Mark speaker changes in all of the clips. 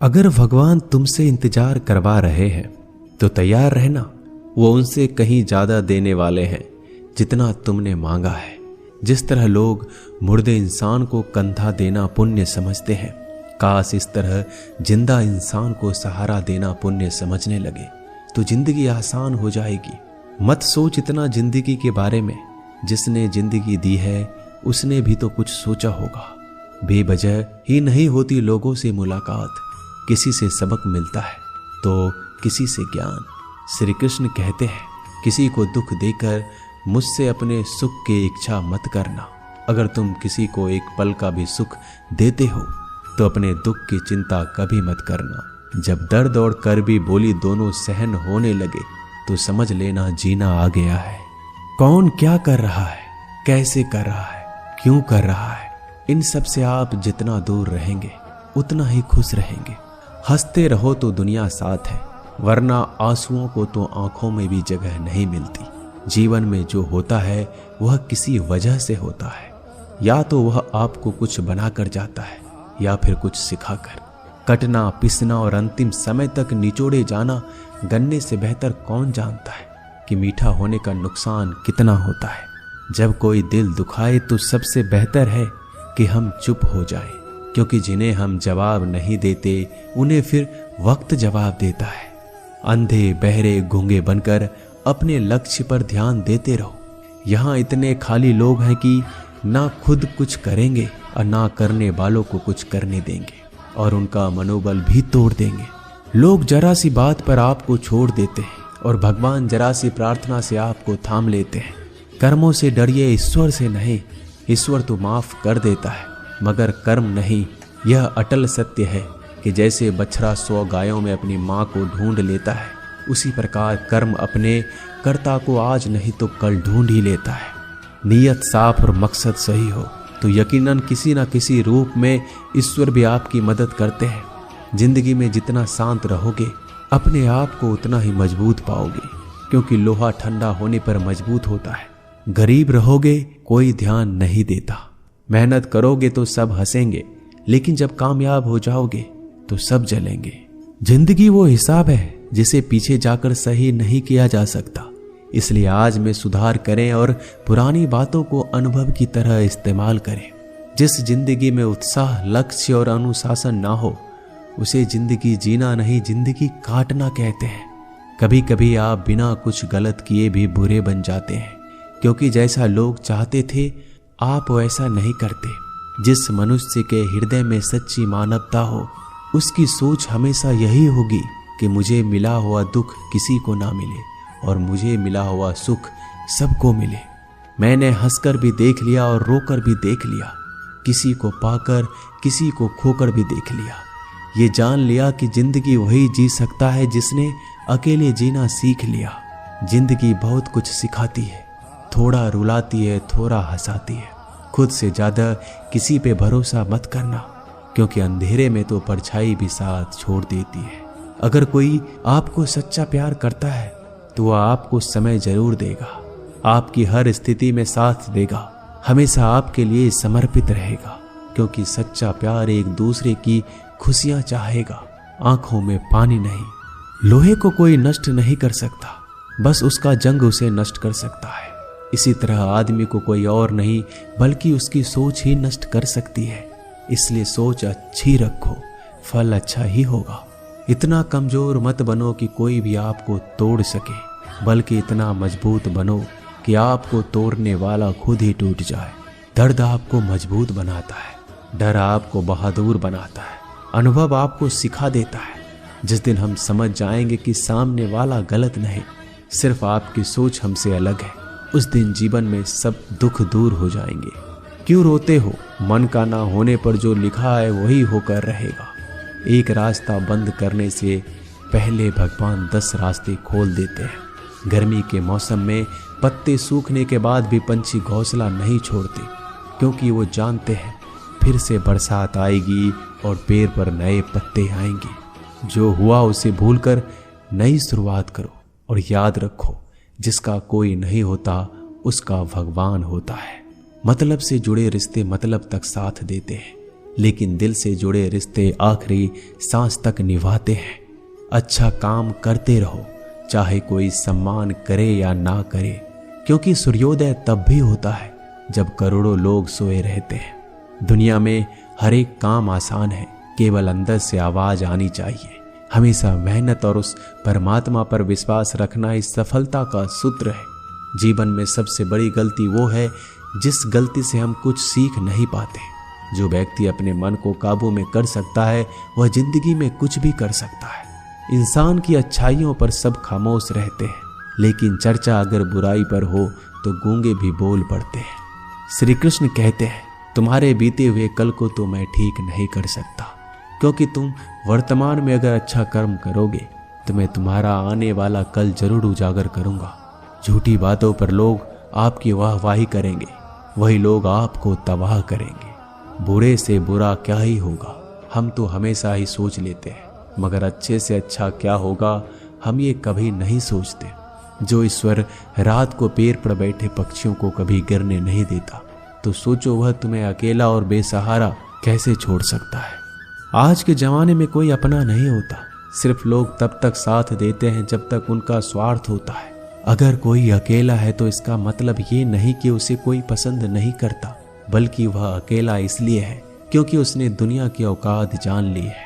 Speaker 1: अगर भगवान तुमसे इंतजार करवा रहे हैं तो तैयार रहना। वो उनसे कहीं ज्यादा देने वाले हैं जितना तुमने मांगा है। जिस तरह लोग मुर्दे इंसान को कंधा देना पुण्य समझते हैं, काश इस तरह जिंदा इंसान को सहारा देना पुण्य समझने लगे तो जिंदगी आसान हो जाएगी। मत सोच इतना जिंदगी के बारे में, जिसने जिंदगी दी है उसने भी तो कुछ सोचा होगा। बेवजह ही नहीं होती लोगों से मुलाकात, किसी से सबक मिलता है तो किसी से ज्ञान। श्री कृष्ण कहते हैं, किसी को दुख देकर मुझसे अपने सुख की इच्छा मत करना। अगर तुम किसी को एक पल का भी सुख देते हो तो अपने दुख की चिंता कभी मत करना। जब दर्द और करबी बोली दोनों सहन होने लगे तो समझ लेना जीना आ गया है। कौन क्या कर रहा है, कैसे कर रहा है, क्यों कर रहा है, इन सब से आप जितना दूर रहेंगे उतना ही खुश रहेंगे। हंसते रहो तो दुनिया साथ है, वरना आंसुओं को तो आंखों में भी जगह नहीं मिलती। जीवन में जो होता है वह किसी वजह से होता है, या तो वह आपको कुछ बनाकर जाता है या फिर कुछ सिखाकर। कटना, पिसना और अंतिम समय तक निचोड़े जाना गन्ने से बेहतर कौन जानता है कि मीठा होने का नुकसान कितना होता है। जब कोई दिल दुखाए तो सबसे बेहतर है कि हम चुप हो जाएं, क्योंकि जिन्हें हम जवाब नहीं देते उन्हें फिर वक्त जवाब देता है। अंधे बहरे गूंगे बनकर अपने लक्ष्य पर ध्यान देते रहो। यहाँ इतने खाली लोग हैं कि ना खुद कुछ करेंगे और ना करने वालों को कुछ करने देंगे, और उनका मनोबल भी तोड़ देंगे। लोग जरा सी बात पर आपको छोड़ देते हैं और भगवान जरा सी प्रार्थना से आपको थाम लेते हैं। कर्मों से डरिए, ईश्वर से नहीं। ईश्वर तो माफ कर देता है मगर कर्म नहीं। यह अटल सत्य है कि जैसे बछड़ा 100 गायों में अपनी माँ को ढूंढ लेता है, उसी प्रकार कर्म अपने कर्ता को आज नहीं तो कल ढूंढ ही लेता है। नीयत साफ और मकसद सही हो तो यकीनन किसी न किसी रूप में ईश्वर भी आपकी मदद करते हैं। जिंदगी में जितना शांत रहोगे अपने आप को उतना ही मजबूत पाओगे, क्योंकि लोहा ठंडा होने पर मजबूत होता है। गरीब रहोगे कोई ध्यान नहीं देता, मेहनत करोगे तो सब हंसेंगे, लेकिन जब कामयाब हो जाओगे तो सब जलेंगे। जिंदगी वो हिसाब है जिसे पीछे जाकर सही नहीं किया जा सकता। इसलिए आज में सुधार करें और पुरानी बातों को अनुभव की तरह इस्तेमाल करें। जिस जिंदगी में उत्साह, लक्ष्य और अनुशासन ना हो उसे जिंदगी जीना नहीं, जिंदगी काटना कहते हैं। कभी कभी आप बिना कुछ गलत किए भी बुरे बन जाते हैं, क्योंकि जैसा लोग चाहते थे आप वैसा नहीं करते। जिस मनुष्य के हृदय में सच्ची मानवता हो उसकी सोच हमेशा यही होगी कि मुझे मिला हुआ दुख किसी को ना मिले और मुझे मिला हुआ सुख सबको मिले। मैंने हंसकर भी देख लिया और रोकर भी देख लिया, किसी को पाकर किसी को खोकर भी देख लिया। ये जान लिया कि जिंदगी वही जी सकता है जिसने अकेले जीना सीख लिया। जिंदगी बहुत कुछ सिखाती है, थोड़ा रुलाती है, थोड़ा हंसाती है। खुद से ज्यादा किसी पे भरोसा मत करना, क्योंकि अंधेरे में तो परछाई भी साथ छोड़ देती है। अगर कोई आपको सच्चा प्यार करता है तो वह आपको समय जरूर देगा, आपकी हर स्थिति में साथ देगा, हमेशा आपके लिए समर्पित रहेगा, क्योंकि सच्चा प्यार एक दूसरे की खुशियां चाहेगा, आंखों में पानी नहीं। लोहे को कोई नष्ट नहीं कर सकता, बस उसका जंग उसे नष्ट कर सकता है। इसी तरह आदमी को कोई और नहीं बल्कि उसकी सोच ही नष्ट कर सकती है। इसलिए सोच अच्छी रखो, फल अच्छा ही होगा। इतना कमजोर मत बनो कि कोई भी आपको तोड़ सके, बल्कि इतना मजबूत बनो कि आपको तोड़ने वाला खुद ही टूट जाए। दर्द आपको मजबूत बनाता है, डर आपको बहादुर बनाता है, अनुभव आपको सिखा देता है। जिस दिन हम समझ जाएंगे कि सामने वाला गलत नहीं, सिर्फ आपकी सोच हमसे अलग है, उस दिन जीवन में सब दुख दूर हो जाएंगे। क्यों रोते हो? मन का ना होने पर जो लिखा है वही होकर रहेगा। एक रास्ता बंद करने से पहले भगवान 10 रास्ते खोल देते हैं। गर्मी के मौसम में पत्ते सूखने के बाद भी पंछी घोंसला नहीं छोड़ते, क्योंकि वो जानते हैं फिर से बरसात आएगी और पेड़ पर नए पत्ते आएंगे। जो हुआ उसे भूलकर नई शुरुआत करो और याद रखो, जिसका कोई नहीं होता उसका भगवान होता है। मतलब से जुड़े रिश्ते मतलब तक साथ देते हैं, लेकिन दिल से जुड़े रिश्ते आखिरी सांस तक निभाते हैं। अच्छा काम करते रहो, चाहे कोई सम्मान करे या ना करे, क्योंकि सूर्योदय तब भी होता है जब करोड़ों लोग सोए रहते हैं। दुनिया में हर एक काम आसान है, केवल अंदर से आवाज आनी चाहिए। हमेशा मेहनत और उस परमात्मा पर विश्वास रखना इस सफलता का सूत्र है। जीवन में सबसे बड़ी गलती वो है जिस गलती से हम कुछ सीख नहीं पाते। जो व्यक्ति अपने मन को काबू में कर सकता है वह जिंदगी में कुछ भी कर सकता है। इंसान की अच्छाइयों पर सब खामोश रहते हैं, लेकिन चर्चा अगर बुराई पर हो तो गूंगे भी बोल पड़ते हैं। श्री कृष्ण कहते हैं, तुम्हारे बीते हुए कल को तो मैं ठीक नहीं कर सकता, क्योंकि तुम वर्तमान में अगर अच्छा कर्म करोगे तो मैं तुम्हारा आने वाला कल जरूर उजागर करूंगा। झूठी बातों पर लोग आपकी वाहवाही करेंगे, वही लोग आपको तबाह करेंगे। बुरे से बुरा क्या ही होगा, हम तो हमेशा ही सोच लेते हैं, मगर अच्छे से अच्छा क्या होगा हम ये कभी नहीं सोचते। जो ईश्वर रात को पेड़ पर बैठे पक्षियों को कभी गिरने नहीं देता, तो सोचो वह तुम्हें अकेला और बेसहारा कैसे छोड़ सकता है। आज के जमाने में कोई अपना नहीं होता, सिर्फ लोग तब तक साथ देते हैं जब तक उनका स्वार्थ होता है। अगर कोई अकेला है तो इसका मतलब ये नहीं कि उसे कोई पसंद नहीं करता, बल्कि वह अकेला इसलिए है क्योंकि उसने दुनिया की औकात जान ली है।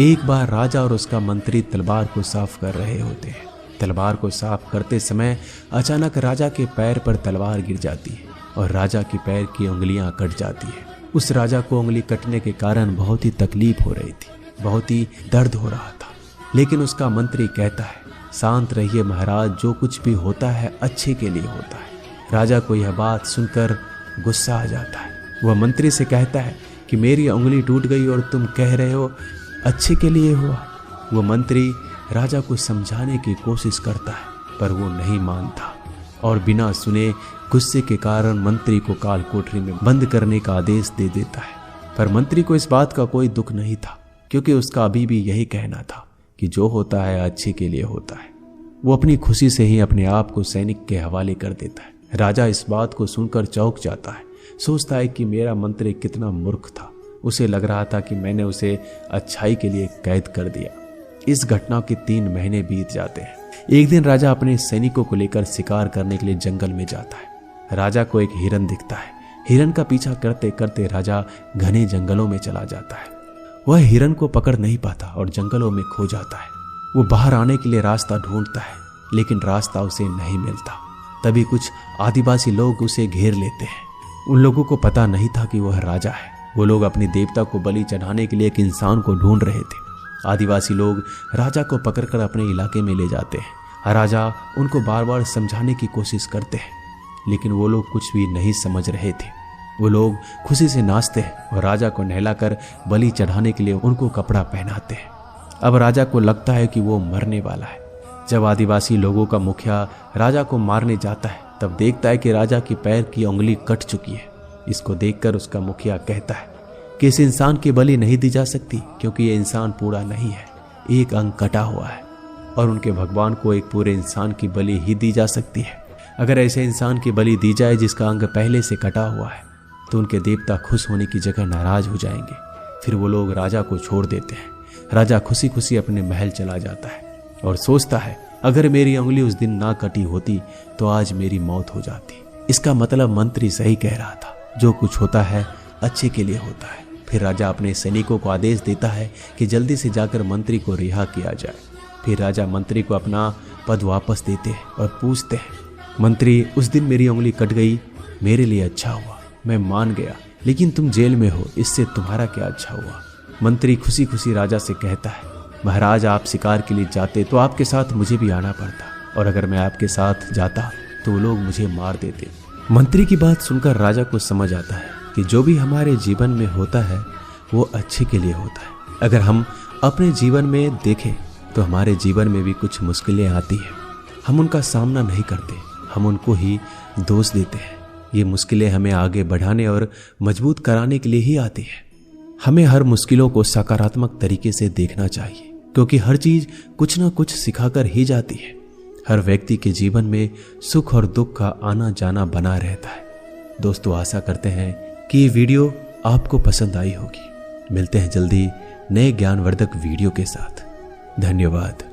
Speaker 1: एक बार राजा और उसका मंत्री तलवार को साफ कर रहे होते हैं। तलवार को साफ करते समय अचानक राजा के पैर पर तलवार गिर जाती है और राजा के पैर की उंगलियां कट जाती है। उस राजा को उंगली कटने के कारण बहुत ही तकलीफ हो रही थी, बहुत ही दर्द हो रहा था। लेकिन उसका मंत्री कहता है, शांत रहिए महाराज, जो कुछ भी होता है अच्छे के लिए होता है। राजा को यह बात सुनकर गुस्सा आ जाता है। वह मंत्री से कहता है कि मेरी उंगली टूट गई और तुम कह रहे हो अच्छे के लिए हुआ। वह मंत्री राजा को समझाने की कोशिश करता है, पर वो नहीं मानता और बिना सुने गुस्से के कारण मंत्री को काल कोठरी में बंद करने का आदेश दे देता है। पर मंत्री को इस बात का कोई दुख नहीं था, क्योंकि उसका अभी भी यही कहना था कि जो होता है अच्छे के लिए होता है। वो अपनी खुशी से ही अपने आप को सैनिक के हवाले कर देता है। राजा इस बात को सुनकर चौंक जाता है, सोचता है कि मेरा मंत्री कितना मूर्ख था। उसे लग रहा था कि मैंने उसे अच्छाई के लिए कैद कर दिया। इस घटना के 3 महीने बीत जाते हैं। एक दिन राजा अपने सैनिकों को लेकर शिकार करने के लिए जंगल में जाता है। राजा को एक हिरन दिखता है। हिरन का पीछा करते करते राजा घने जंगलों में चला जाता है। वह हिरन को पकड़ नहीं पाता और जंगलों में खो जाता है। वो बाहर आने के लिए रास्ता ढूंढता है, लेकिन रास्ता उसे नहीं मिलता। तभी कुछ आदिवासी लोग उसे घेर लेते हैं। उन लोगों को पता नहीं था कि वह राजा है। वो लोग अपने देवता को बलि चढ़ाने के लिए एक इंसान को ढूंढ रहे थे। आदिवासी लोग राजा को पकड़कर अपने इलाके में ले जाते हैं। राजा उनको बार बार समझाने की कोशिश करते हैं, लेकिन वो लोग कुछ भी नहीं समझ रहे थे। वो लोग खुशी से नाचते हैं और राजा को नहलाकर बलि चढ़ाने के लिए उनको कपड़ा पहनाते हैं। अब राजा को लगता है कि वो मरने वाला है। जब आदिवासी लोगों का मुखिया राजा को मारने जाता है, तब देखता है कि राजा की पैर की उंगली कट चुकी है। इसको देखकर उसका मुखिया कहता है कि इस इंसान की बलि नहीं दी जा सकती, क्योंकि ये इंसान पूरा नहीं है, एक अंग कटा हुआ है, और उनके भगवान को एक पूरे इंसान की बलि ही दी जा सकती है। अगर ऐसे इंसान की बलि दी जाए जिसका अंग पहले से कटा हुआ है, तो उनके देवता खुश होने की जगह नाराज हो जाएंगे। फिर वो लोग राजा को छोड़ देते हैं। राजा खुशी खुशी अपने महल चला जाता है और सोचता है, अगर मेरी उंगली उस दिन ना कटी होती तो आज मेरी मौत हो जाती। इसका मतलब मंत्री सही कह रहा था, जो कुछ होता है अच्छे के लिए होता है। फिर राजा अपने सैनिकों को आदेश देता है कि जल्दी से जाकर मंत्री को रिहा किया जाए। फिर राजा मंत्री को अपना पद वापस देते हैं और पूछते हैं, मंत्री, उस दिन मेरी उंगली कट गई, मेरे लिए अच्छा हुआ, मैं मान गया, लेकिन तुम जेल में हो, इससे तुम्हारा क्या अच्छा हुआ। मंत्री खुशी खुशी राजा से कहता है, महाराज, आप शिकार के लिए जाते तो आपके साथ मुझे भी आना पड़ता, और अगर मैं आपके साथ जाता तो वो लोग मुझे मार देते। मंत्री की बात सुनकर राजा को समझ आता है कि जो भी हमारे जीवन में होता है वो अच्छे के लिए होता है। अगर हम अपने जीवन में देखें तो हमारे जीवन में भी कुछ मुश्किलें आती हैं, हम उनका सामना नहीं करते, हम उनको ही दोष देते हैं। ये मुश्किलें हमें आगे बढ़ाने और मजबूत कराने के लिए ही आती हैं। हमें हर मुश्किलों को सकारात्मक तरीके से देखना चाहिए, क्योंकि हर चीज कुछ ना कुछ सिखाकर ही जाती है। हर व्यक्ति के जीवन में सुख और दुख का आना जाना बना रहता है। दोस्तों, आशा करते हैं कि ये वीडियो आपको पसंद आई होगी। मिलते हैं जल्दी नए ज्ञानवर्धक वीडियो के साथ। धन्यवाद।